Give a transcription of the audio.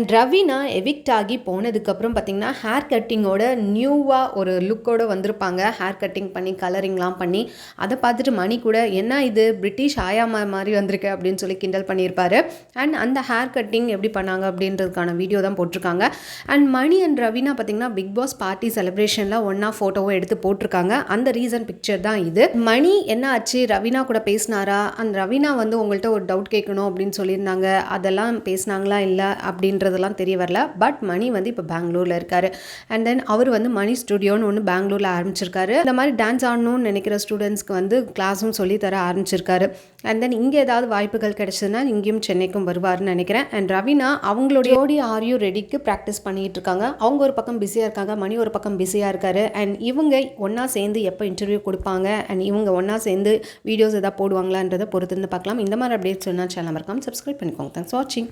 And Raveena evict ஆகி போனதுக்கப்புறம் பார்த்திங்கன்னா ஹேர் கட்டிங்கோட நியூவாக ஒரு லுக்கோடு வந்திருப்பாங்க. ஹேர் கட்டிங் பண்ணி கலரிங்லாம் பண்ணி அதை பார்த்துட்டு மணி கூட என்ன இது பிரிட்டிஷ் ஆயாமா மாதிரி வந்திருக்கு அப்படின்னு சொல்லி கிண்டல் பண்ணியிருப்பாரு. அண்ட் அந்த ஹேர் கட்டிங் எப்படி பண்ணாங்க அப்படின்றதுக்கான வீடியோ தான் போட்டிருக்காங்க. அண்ட் மணி அண்ட் ரவீனா பார்த்திங்கன்னா பிக் பாஸ் பார்ட்டி செலிப்ரேஷனில் ஒன்றா ஃபோட்டோவும் எடுத்து போட்டிருக்காங்க. அந்த ரீசன் பிக்சர் தான் இது. மணி என்ன ஆச்சு, ரவீனா கூட பேசினாரா, அந்த ரவீனா வந்து உங்கள்கிட்ட ஒரு டவுட் கேட்கணும் அப்படின்னு சொல்லியிருந்தாங்க, அதெல்லாம் பேசினாங்களா இல்லை அப்படின்றதெல்லாம் தெரிய வரல. பட் மணி வந்து இப்போ பெங்களூரில் இருக்கார். அண்ட் தென் அவர் வந்து மணி ஸ்டுடியோன்னு ஒன்று பெங்களூரில் ஆரம்பிச்சிருக்காரு. இந்த மாதிரி டான்ஸ் ஆடணும்னு நினைக்கிற ஸ்டூடெண்ட்ஸ்க்கு வந்து கிளாஸும் சொல்லி தர ஆரம்பிச்சிருக்காரு. அண்ட் தென் இங்கே ஏதாவது வாய்ப்புகள் கிடைச்சதுன்னா இங்கேயும் சென்னைக்கும் வருவார்னு நினைக்கிறேன். அண்ட் ரவீனா அவங்களுடைய ஓடி ஆர்யூ ரெடிக்கு ப்ராக்டிஸ் பண்ணிட்டு இருக்காங்க. அவங்க ஒரு பக்கம் பிஸியாக இருக்காங்க, மணி ஒரு பக்கம் பிஸியாக இருக்காரு. அண்ட் இவங்க ஒன்றா சேர்ந்து எப்போ இன்டர்வியூ கொடுப்பாங்க, அண்ட் இவங்க ஒன்றா சேர்ந்து வீடியோஸ் எதாவது போடுவாங்களான்றதை பொறுத்து இருந்து பார்க்கலாம். இந்த மாதிரி அப்டேட்ஸ் சொன்னால் சேனல் மறக்காம சப்ஸ்கிரைப் பண்ணிக்கோங்க. தேங்க்ஸ் ஃபார் வாட்சிங்.